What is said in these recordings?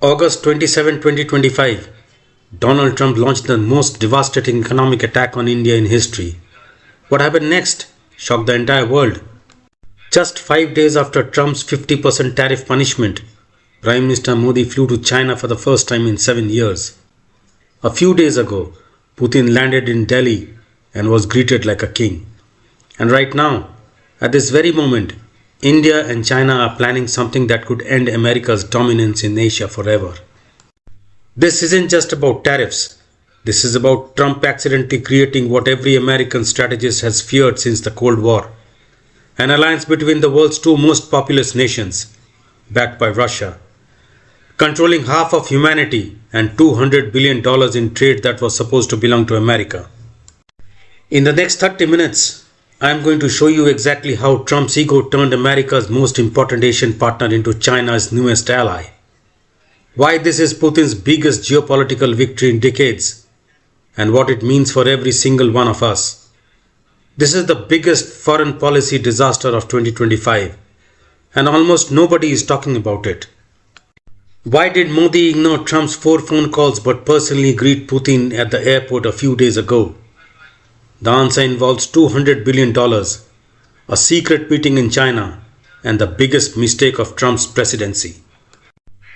August 27, 2025, Donald Trump launched the most devastating economic attack on India in history. What happened next shocked the entire world. Just 5 days after Trump's 50% tariff punishment, Prime Minister Modi flew to China for the first time in 7 years. A few days ago, Putin landed in Delhi and was greeted like a king. And right now, at this very moment, India and China are planning something that could end America's dominance in Asia forever. This isn't just about tariffs. This is about Trump accidentally creating what every American strategist has feared since the Cold War. An alliance between the world's two most populous nations, backed by Russia, controlling half of humanity and $200 billion in trade that was supposed to belong to America. In the next 30 minutes, I am going to show you exactly how Trump's ego turned America's most important Asian partner into China's newest ally. Why this is Putin's biggest geopolitical victory in decades, and what it means for every single one of us. This is the biggest foreign policy disaster of 2025, and almost nobody is talking about it. Why did Modi ignore Trump's 4 phone calls but personally greet Putin at the airport a few days ago? The answer involves $200 billion, a secret meeting in China, and the biggest mistake of Trump's presidency.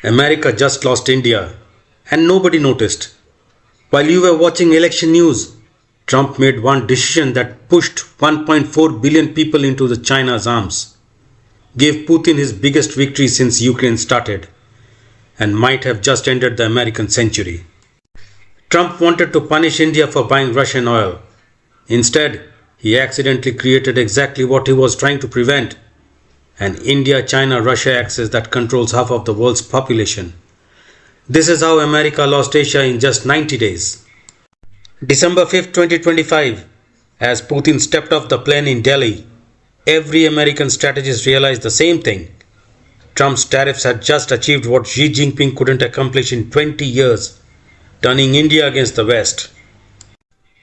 America just lost India, and nobody noticed. While you were watching election news, Trump made one decision that pushed 1.4 billion people into the China's arms, gave Putin his biggest victory since Ukraine started, and might have just ended the American century. Trump wanted to punish India for buying Russian oil. Instead, he accidentally created exactly what he was trying to prevent: an India-China-Russia axis that controls half of the world's population. This is how America lost Asia in just 90 days. December 5, 2025, as Putin stepped off the plane in Delhi, every American strategist realized the same thing. Trump's tariffs had just achieved what Xi Jinping couldn't accomplish in 20 years, turning India against the West.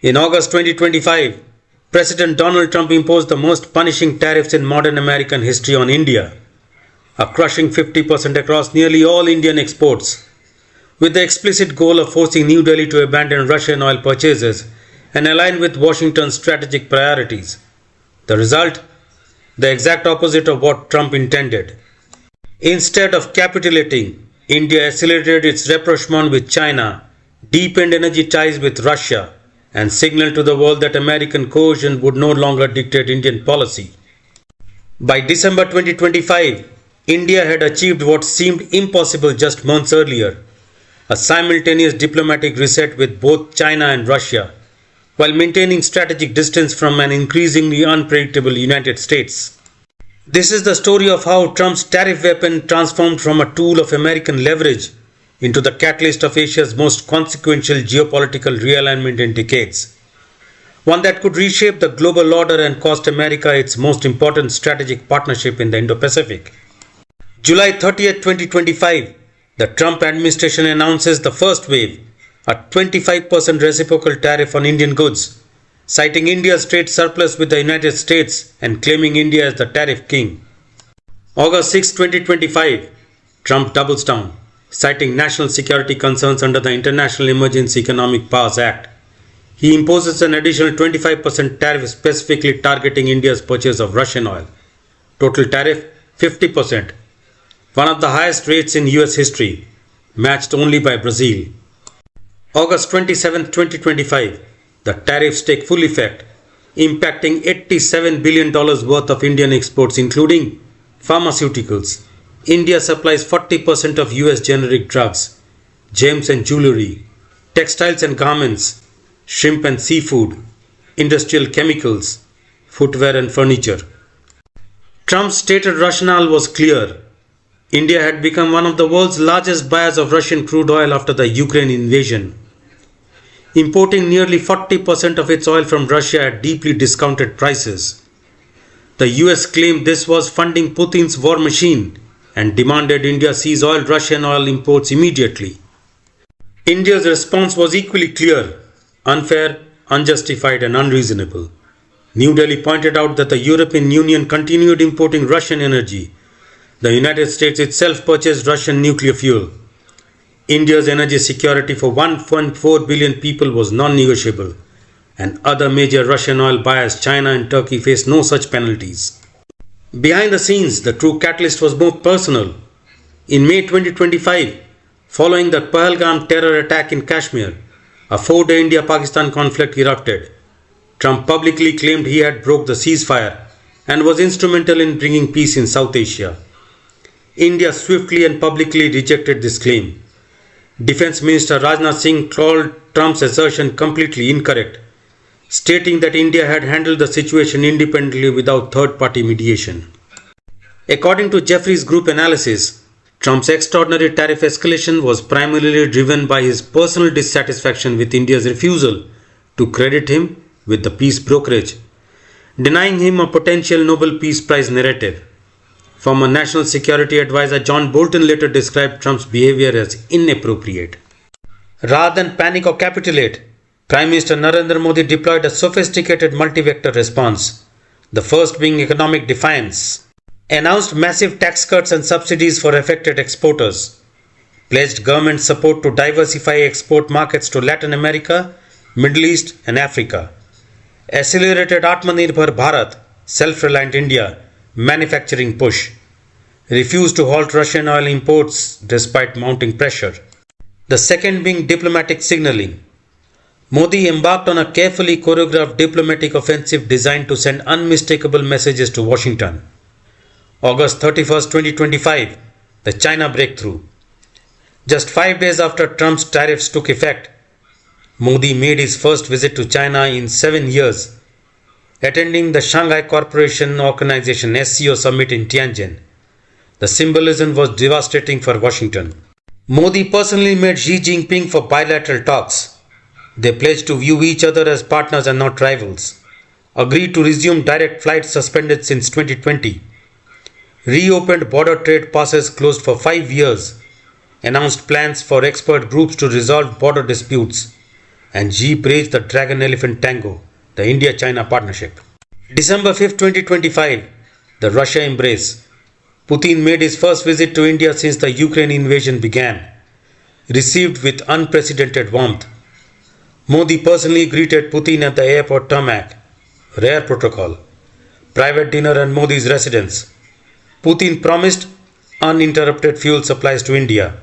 In August 2025, President Donald Trump imposed the most punishing tariffs in modern American history on India, a crushing 50% across nearly all Indian exports, with the explicit goal of forcing New Delhi to abandon Russian oil purchases and align with Washington's strategic priorities. The result? The exact opposite of what Trump intended. Instead of capitulating, India accelerated its rapprochement with China, deepened energy ties with Russia, and signaled to the world that American coercion would no longer dictate Indian policy. By December 2025, India had achieved what seemed impossible just months earlier: a simultaneous diplomatic reset with both China and Russia, while maintaining strategic distance from an increasingly unpredictable United States. This is the story of how Trump's tariff weapon transformed from a tool of American leverage into the catalyst of Asia's most consequential geopolitical realignment in decades. One that could reshape the global order and cost America its most important strategic partnership in the Indo-Pacific. July 30, 2025, the Trump administration announces the first wave, a 25% reciprocal tariff on Indian goods, citing India's trade surplus with the United States and claiming India as the tariff king. August 6, 2025, Trump doubles down, citing national security concerns under the International Emergency Economic Powers Act. He imposes an additional 25% tariff specifically targeting India's purchase of Russian oil. Total tariff 50%, one of the highest rates in US history, matched only by Brazil. August 27, 2025, the tariffs take full effect, impacting $87 billion worth of Indian exports, including pharmaceuticals. India supplies 40% of US generic drugs, gems and jewelry, textiles and garments, shrimp and seafood, industrial chemicals, footwear and furniture. Trump's stated rationale was clear. India had become one of the world's largest buyers of Russian crude oil after the Ukraine invasion, importing nearly 40% of its oil from Russia at deeply discounted prices. The US claimed this was funding Putin's war machine and demanded India seize all Russian oil imports immediately. India's response was equally clear: unfair, unjustified and unreasonable. New Delhi pointed out that the European Union continued importing Russian energy. The United States itself purchased Russian nuclear fuel. India's energy security for 1.4 billion people was non-negotiable, and other major Russian oil buyers, China and Turkey, faced no such penalties. Behind the scenes, the true catalyst was more personal. In May 2025, following the Pahalgam terror attack in Kashmir, a 4-day India-Pakistan conflict erupted. Trump publicly claimed he had broke the ceasefire and was instrumental in bringing peace in South Asia. India swiftly and publicly rejected this claim. Defense Minister Rajnath Singh called Trump's assertion completely incorrect, stating that India had handled the situation independently without third-party mediation. According to Jefferies Group analysis, Trump's extraordinary tariff escalation was primarily driven by his personal dissatisfaction with India's refusal to credit him with the peace brokerage, denying him a potential Nobel Peace Prize narrative. Former National Security Advisor John Bolton later described Trump's behavior as inappropriate. Rather than panic or capitulate, Prime Minister Narendra Modi deployed a sophisticated multi-vector response, the first being economic defiance, announced massive tax cuts and subsidies for affected exporters, pledged government support to diversify export markets to Latin America, Middle East and Africa, accelerated Atmanirbhar Bharat, self-reliant India, manufacturing push, refused to halt Russian oil imports despite mounting pressure. The second being diplomatic signaling. Modi embarked on a carefully choreographed diplomatic offensive designed to send unmistakable messages to Washington. August 31, 2025, the China breakthrough. Just 5 days after Trump's tariffs took effect, Modi made his first visit to China in 7 years, attending the Shanghai Cooperation Organization SCO summit in Tianjin. The symbolism was devastating for Washington. Modi personally met Xi Jinping for bilateral talks. They pledged to view each other as partners and not rivals, agreed to resume direct flights suspended since 2020, reopened border trade passes closed for 5 years, announced plans for expert groups to resolve border disputes, and Xi praised the Dragon Elephant Tango, the India-China partnership. December 5, 2025, the Russia embrace. Putin made his first visit to India since the Ukraine invasion began, received with unprecedented warmth. Modi personally greeted Putin at the airport tarmac, rare protocol, private dinner and Modi's residence. Putin promised uninterrupted fuel supplies to India,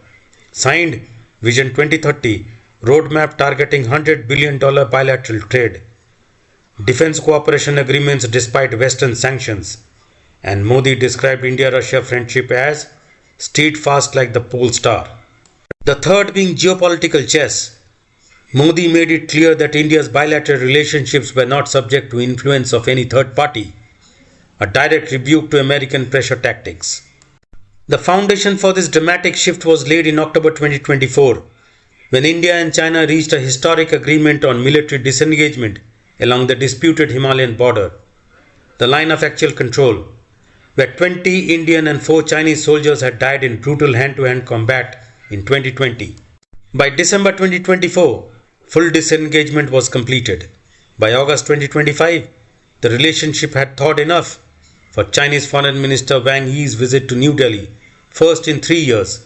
signed Vision 2030, roadmap targeting $100 billion bilateral trade, defense cooperation agreements despite Western sanctions, and Modi described India-Russia friendship as steadfast like the pole star. The third being geopolitical chess. Modi made it clear that India's bilateral relationships were not subject to influence of any third party, a direct rebuke to American pressure tactics. The foundation for this dramatic shift was laid in October 2024, when India and China reached a historic agreement on military disengagement along the disputed Himalayan border, the line of actual control, where 20 Indian and 4 Chinese soldiers had died in brutal hand-to-hand combat in 2020. By December 2024, full disengagement was completed. By August 2025, the relationship had thawed enough for Chinese Foreign Minister Wang Yi's visit to New Delhi, first in 3 years.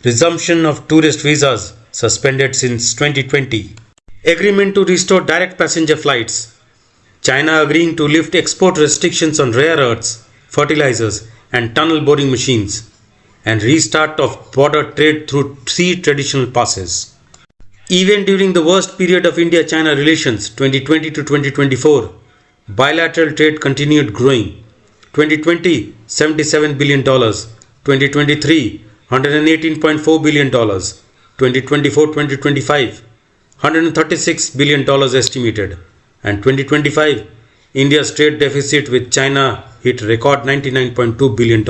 Resumption of tourist visas suspended since 2020. Agreement to restore direct passenger flights. China agreeing to lift export restrictions on rare earths, fertilizers and tunnel boring machines, and restart of border trade through 3 traditional passes. Even during the worst period of India-China relations, 2020 to 2024, bilateral trade continued growing. 2020, $77 billion. 2023, $118.4 billion. 2024-2025, $136 billion estimated. And 2025, India's trade deficit with China hit record $99.2 billion.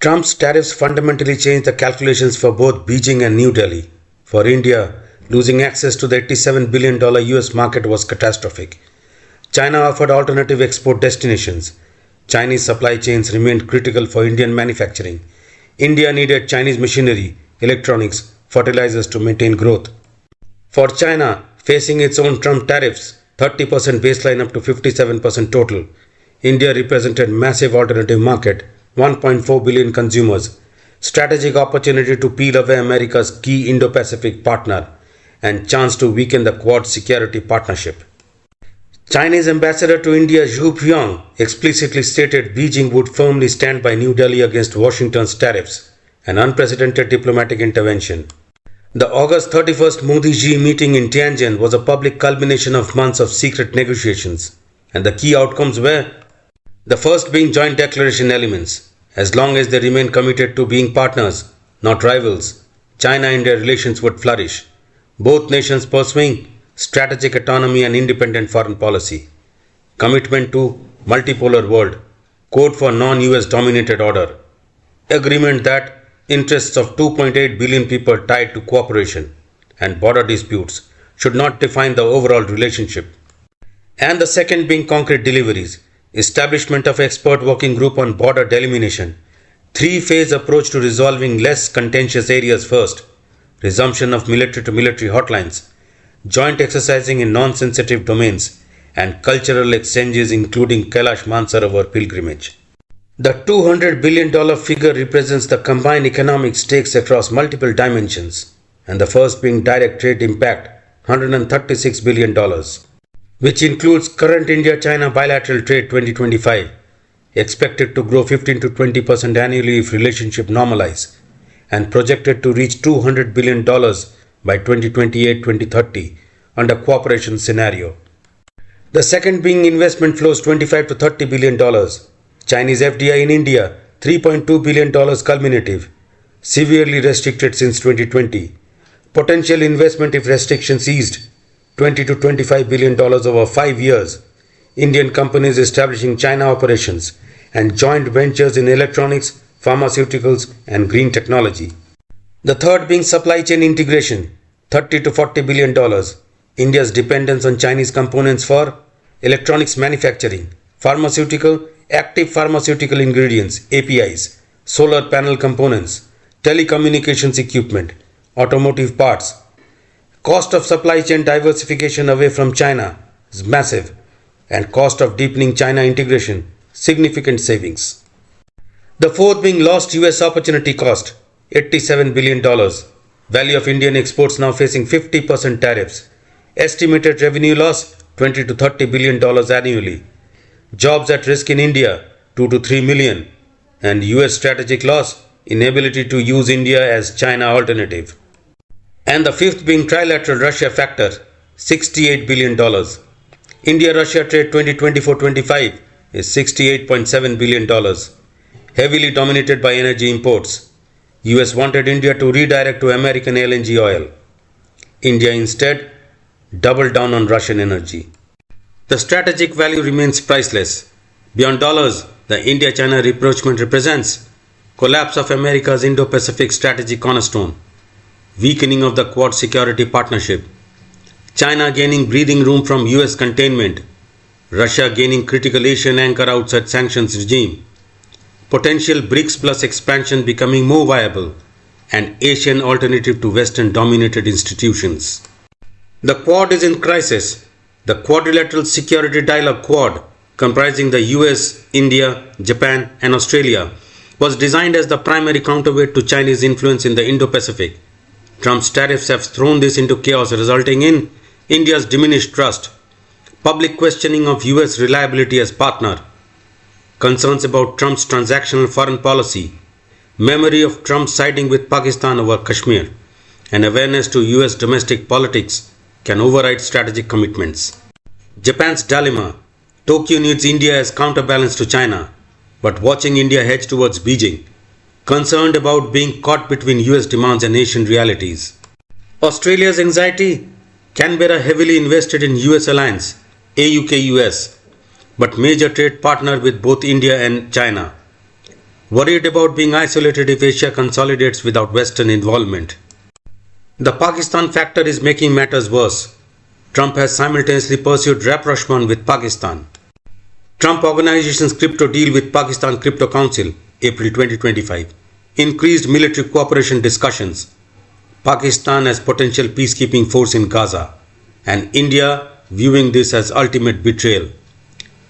Trump's tariffs fundamentally changed the calculations for both Beijing and New Delhi. For India, losing access to the $87 billion US market was catastrophic. China offered alternative export destinations. Chinese supply chains remained critical for Indian manufacturing. India needed Chinese machinery, electronics, fertilizers to maintain growth. For China, facing its own Trump tariffs, 30% baseline up to 57% total, India represented massive alternative market, 1.4 billion consumers, strategic opportunity to peel away America's key Indo-Pacific partner, and chance to weaken the Quad security partnership. Chinese ambassador to India Zhu Puyang explicitly stated Beijing would firmly stand by New Delhi against Washington's tariffs, an unprecedented diplomatic intervention. The August 31st Modi-Xi meeting in Tianjin was a public culmination of months of secret negotiations, and the key outcomes were the first being joint declaration elements. As long as they remain committed to being partners, not rivals, China-India relations would flourish, both nations pursuing strategic autonomy and independent foreign policy. Commitment to multipolar world, code for non-US dominated order, agreement that interests of 2.8 billion people tied to cooperation and border disputes should not define the overall relationship. And the second being concrete deliveries, establishment of expert working group on border delimitation, three-phase approach to resolving less contentious areas first, resumption of military-to-military hotlines, joint exercising in non-sensitive domains, and cultural exchanges including Kailash Mansarovar pilgrimage. The $200 billion figure represents the combined economic stakes across multiple dimensions, and the first being direct trade impact $136 billion, which includes current India-China bilateral trade 2025, expected to grow 15 to 20% annually if relationship normalize, and projected to reach $200 billion by 2028-2030 under cooperation scenario. The second being investment flows $25 to $30 billion. Chinese FDI in India $3.2 billion cumulative, severely restricted since 2020. Potential investment if restrictions eased $20 to $25 billion over 5 years. Indian companies establishing China operations and joint ventures in electronics, pharmaceuticals and green technology. The third being supply chain integration, $30 to $40 billion. India's dependence on Chinese components for electronics manufacturing, pharmaceutical, active pharmaceutical ingredients, APIs, solar panel components, telecommunications equipment, automotive parts. Cost of supply chain diversification away from China is massive, and cost of deepening China integration, significant savings. The fourth being lost US opportunity cost, $87 billion. Value of Indian exports now facing 50% tariffs. Estimated revenue loss, $20 to $30 billion annually. Jobs at risk in India, 2 to 3 million. And US strategic loss, inability to use India as China alternative. And the fifth being trilateral Russia factor, $68 billion. India-Russia trade 2024-25 is $68.7 billion. Heavily dominated by energy imports. US wanted India to redirect to American LNG oil. India instead doubled down on Russian energy. The strategic value remains priceless. Beyond dollars, the India-China rapprochement represents collapse of America's Indo-Pacific strategy cornerstone, weakening of the Quad security partnership, China gaining breathing room from US containment, Russia gaining critical Asian anchor outside sanctions regime, potential BRICS plus expansion becoming more viable, and Asian alternative to Western dominated institutions. The Quad is in crisis. The Quadrilateral Security Dialogue Quad, comprising the US, India, Japan and Australia, was designed as the primary counterweight to Chinese influence in the Indo-Pacific. Trump's tariffs have thrown this into chaos, resulting in India's diminished trust, public questioning of US reliability as partner, concerns about Trump's transactional foreign policy, memory of Trump siding with Pakistan over Kashmir, and awareness to US domestic politics can override strategic commitments. Japan's dilemma. Tokyo needs India as counterbalance to China, but watching India hedge towards Beijing, concerned about being caught between US demands and Asian realities. Australia's anxiety. Canberra heavily invested in US alliance, AUKUS, but major trade partner with both India and China. Worried about being isolated if Asia consolidates without Western involvement. The Pakistan factor is making matters worse. Trump has simultaneously pursued rapprochement with Pakistan. Trump Organization's crypto deal with Pakistan Crypto Council, April 2025. Increased military cooperation discussions. Pakistan as potential peacekeeping force in Gaza, and India viewing this as ultimate betrayal.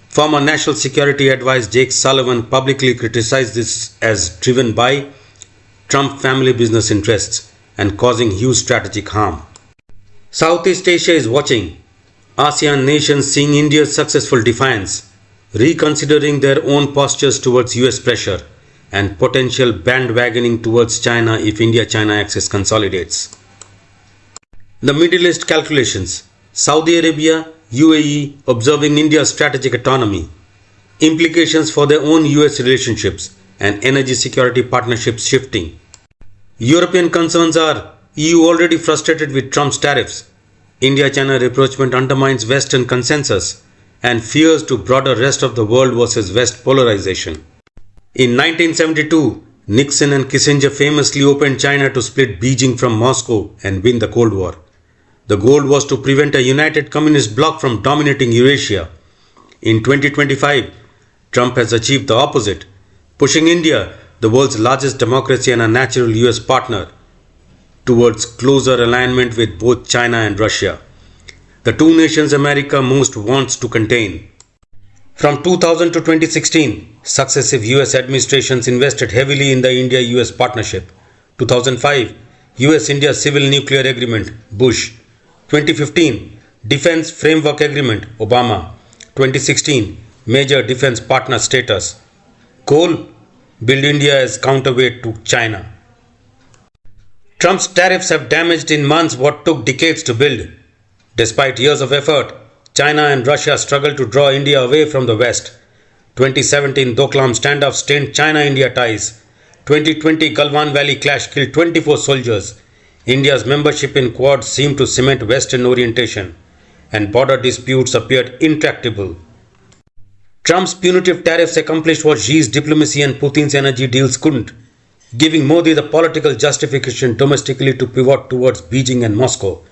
Former National Security Advisor Jake Sullivan publicly criticized this as driven by Trump family business interests and causing huge strategic harm. Southeast Asia is watching. ASEAN nations seeing India's successful defiance, reconsidering their own postures towards US pressure and potential bandwagoning towards China if India-China axis consolidates. The Middle East calculations. Saudi Arabia, UAE observing India's strategic autonomy, implications for their own US relationships and energy security partnerships shifting. European concerns are EU already frustrated with Trump's tariffs, India-China rapprochement undermines Western consensus and fears to broader rest of the world versus West polarization. In 1972, Nixon and Kissinger famously opened China to split Beijing from Moscow and win the Cold War. The goal was to prevent a united communist bloc from dominating Eurasia. In 2025, Trump has achieved the opposite, pushing India, the world's largest democracy and a natural US partner, towards closer alignment with both China and Russia, the two nations America most wants to contain. From 2000 to 2016, successive US administrations invested heavily in the India-US partnership. 2005, US-India Civil Nuclear Agreement, Bush. 2015, Defense Framework Agreement, Obama. 2016, Major Defense Partner Status. Goal: build India as counterweight to China. Trump's tariffs have damaged in months what took decades to build. Despite years of effort, China and Russia struggled to draw India away from the West. 2017 Doklam standoff strained China-India ties. 2020 Galwan Valley clash killed 24 soldiers. India's membership in Quad seemed to cement Western orientation, and border disputes appeared intractable. Trump's punitive tariffs accomplished what Xi's diplomacy and Putin's energy deals couldn't, giving Modi the political justification domestically to pivot towards Beijing and Moscow.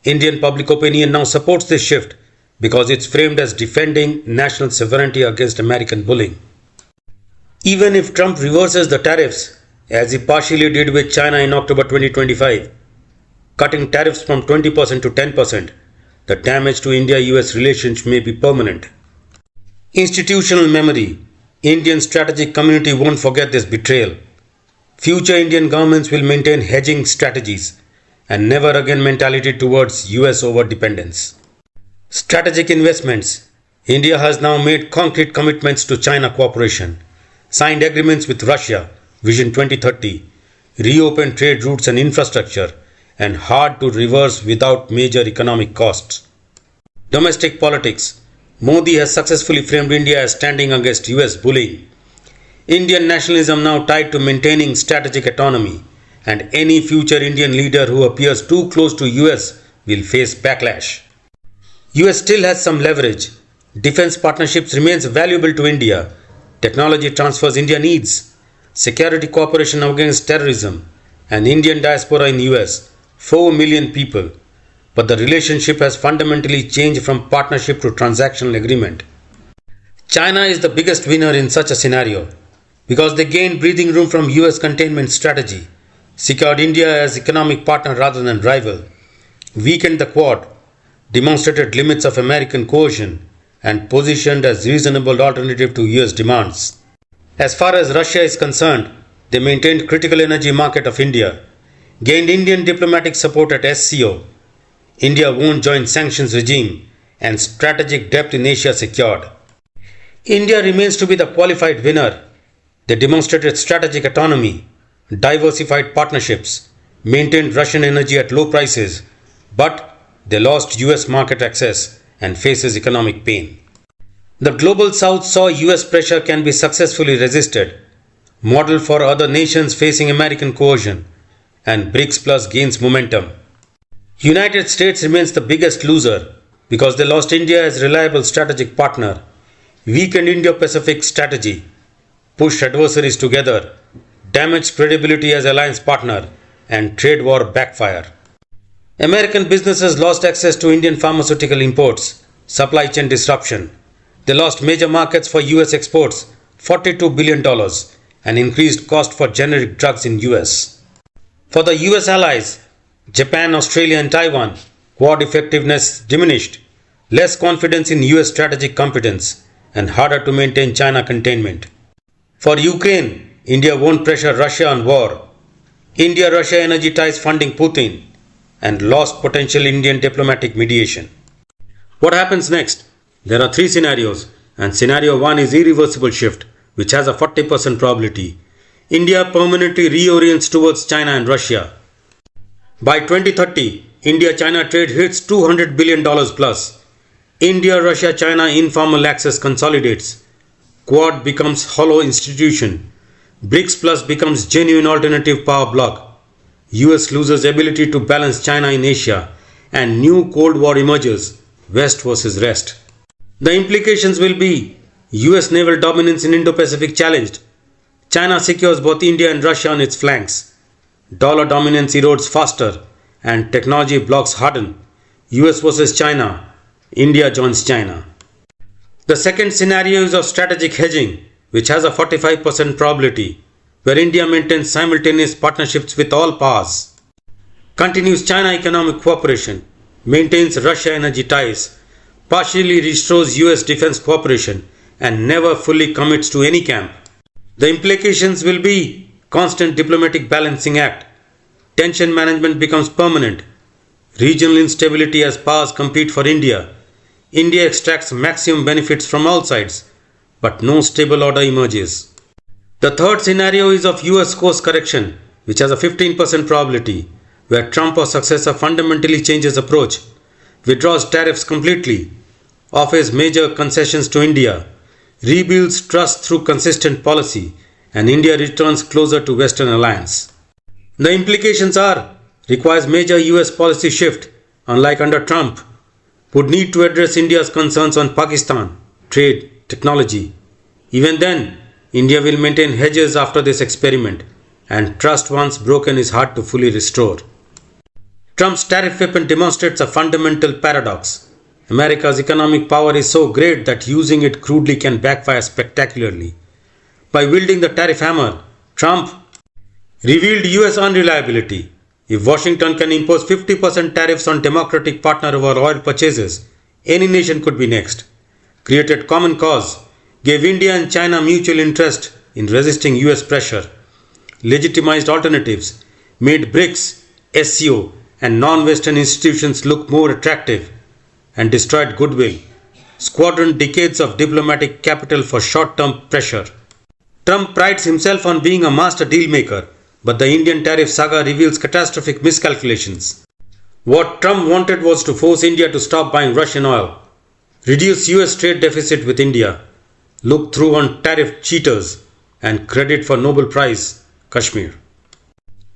Indian public opinion now supports this shift because it's framed as defending national sovereignty against American bullying. Even if Trump reverses the tariffs, as he partially did with China in October 2025, cutting tariffs from 20% to 10%, the damage to India-US relations may be permanent. Institutional memory. Indian strategic community won't forget this betrayal. Future Indian governments will maintain hedging strategies and never again mentality towards US over-dependence. Strategic investments. India has now made concrete commitments to China cooperation, signed agreements with Russia, Vision 2030, reopened trade routes and infrastructure, and hard to reverse without major economic costs. Domestic politics. Modi has successfully framed India as standing against US bullying. Indian nationalism now tied to maintaining strategic autonomy, and any future Indian leader who appears too close to US will face backlash. US still has some leverage. Defense partnerships remains valuable to India. Technology transfers India needs. Security cooperation against terrorism, and Indian diaspora in US, 4 million people. But the relationship has fundamentally changed from partnership to transactional agreement. China is the biggest winner in such a scenario because they gained breathing room from US containment strategy, secured India as economic partner rather than rival, weakened the Quad, demonstrated limits of American coercion, and positioned as reasonable alternative to US demands. As far as Russia is concerned, they maintained critical energy market of India, gained Indian diplomatic support at SCO, India won't join sanctions regime, and strategic depth in Asia secured. India remains to be the qualified winner. They demonstrated strategic autonomy, diversified partnerships, maintained Russian energy at low prices, but they lost US market access and faces economic pain. The global south saw US pressure can be successfully resisted, model for other nations facing American coercion, and BRICS Plus gains momentum. United States remains the biggest loser because they lost India as reliable strategic partner, weakened Indo-Pacific strategy, pushed adversaries together, damaged credibility as alliance partner, and trade war backfire. American businesses lost access to Indian pharmaceutical imports, supply chain disruption. They lost major markets for US exports, $42 billion, and increased cost for generic drugs in US. For the US allies, Japan, Australia, and Taiwan, Quad effectiveness diminished, less confidence in US strategic competence, and harder to maintain China containment. For Ukraine, India won't pressure Russia on war, India-Russia energy ties funding Putin, and lost potential Indian diplomatic mediation. What happens next? There are three scenarios, and scenario 1 is irreversible shift, which has a 40% probability. India permanently reorients towards China and Russia. By 2030, India-China trade hits $200 billion plus. India-Russia-China informal access consolidates. Quad becomes hollow institution. BRICS Plus becomes genuine alternative power bloc. US loses ability to balance China in Asia, and new Cold War emerges, West versus Rest. The implications will be US naval dominance in Indo-Pacific challenged. China secures both India and Russia on its flanks. Dollar dominance erodes faster, and technology blocks harden. US versus China. India joins China. The second scenario is of strategic hedging, which has a 45% probability, where India maintains simultaneous partnerships with all powers, continues China economic cooperation, maintains Russia energy ties, partially restores US defense cooperation, and never fully commits to any camp. The implications will be constant diplomatic balancing act. Tension management becomes permanent. Regional instability as powers compete for India. India extracts maximum benefits from all sides, but no stable order emerges. The third scenario is of US course correction, which has a 15% probability, where Trump or successor fundamentally changes approach, withdraws tariffs completely, offers major concessions to India, rebuilds trust through consistent policy, and India returns closer to Western alliance. The implications are requires major US policy shift, unlike under Trump, would need to address India's concerns on Pakistan, trade, technology. Even then, India will maintain hedges after this experiment, and trust once broken is hard to fully restore. Trump's tariff weapon demonstrates a fundamental paradox. America's economic power is so great that using it crudely can backfire spectacularly. By wielding the tariff hammer, Trump revealed US unreliability. If Washington can impose 50% tariffs on democratic partner over oil purchases, any nation could be next. Created common cause, gave India and China mutual interest in resisting US pressure, legitimized alternatives, made BRICS, SCO, and non-Western institutions look more attractive, and destroyed goodwill, squandered decades of diplomatic capital for short-term pressure. Trump prides himself on being a master dealmaker, but the Indian tariff saga reveals catastrophic miscalculations. What Trump wanted was to force India to stop buying Russian oil, reduce US trade deficit with India, look through on tariff cheaters, and credit for Nobel Prize, Kashmir.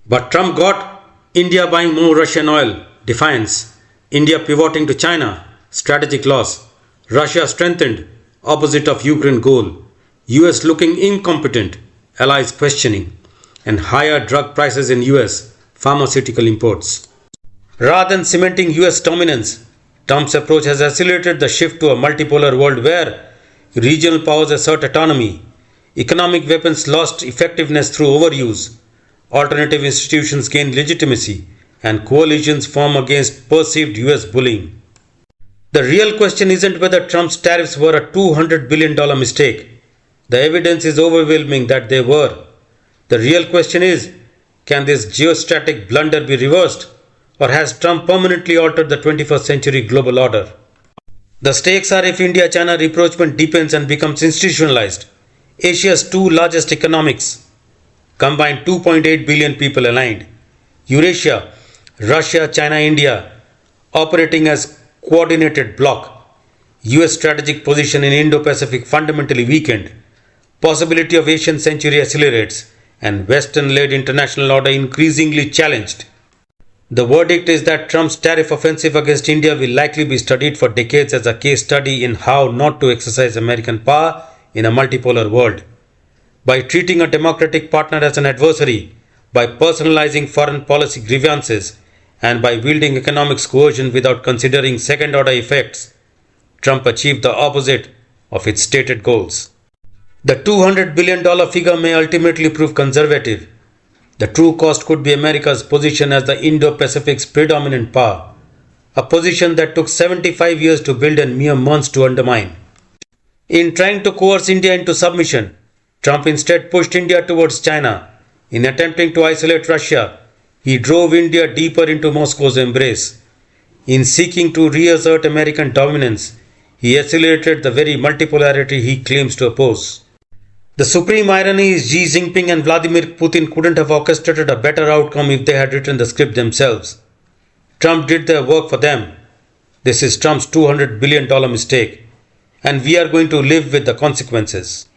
But Trump got India buying more Russian oil, defiance, India pivoting to China, strategic loss, Russia strengthened, opposite of Ukraine goal, US looking incompetent, allies questioning, and higher drug prices in US, pharmaceutical imports. Rather than cementing US dominance, Trump's approach has accelerated the shift to a multipolar world where regional powers assert autonomy, economic weapons lost effectiveness through overuse, alternative institutions gain legitimacy, and coalitions form against perceived US bullying. The real question isn't whether Trump's tariffs were a $200 billion mistake. The evidence is overwhelming that they were. The real question is, can this geostrategic blunder be reversed, or has Trump permanently altered the 21st century global order? The stakes are if India-China rapprochement deepens and becomes institutionalized. Asia's two largest economics, combined 2.8 billion people aligned. Eurasia, Russia, China, India, operating as coordinated bloc. US strategic position in Indo-Pacific fundamentally weakened. Possibility of Asian century accelerates, and Western-led international order increasingly challenged. The verdict is that Trump's tariff offensive against India will likely be studied for decades as a case study in how not to exercise American power in a multipolar world. By treating a democratic partner as an adversary, by personalizing foreign policy grievances, and by wielding economic coercion without considering second-order effects, Trump achieved the opposite of its stated goals. The $200 billion figure may ultimately prove conservative. The true cost could be America's position as the Indo-Pacific's predominant power, a position that took 75 years to build and mere months to undermine. In trying to coerce India into submission, Trump instead pushed India towards China, In attempting to isolate Russia, he drove India deeper into Moscow's embrace. In seeking to reassert American dominance, he accelerated the very multipolarity he claims to oppose. The supreme irony is Xi Jinping and Vladimir Putin couldn't have orchestrated a better outcome if they had written the script themselves. Trump did their work for them. This is Trump's $200 billion mistake, and we are going to live with the consequences.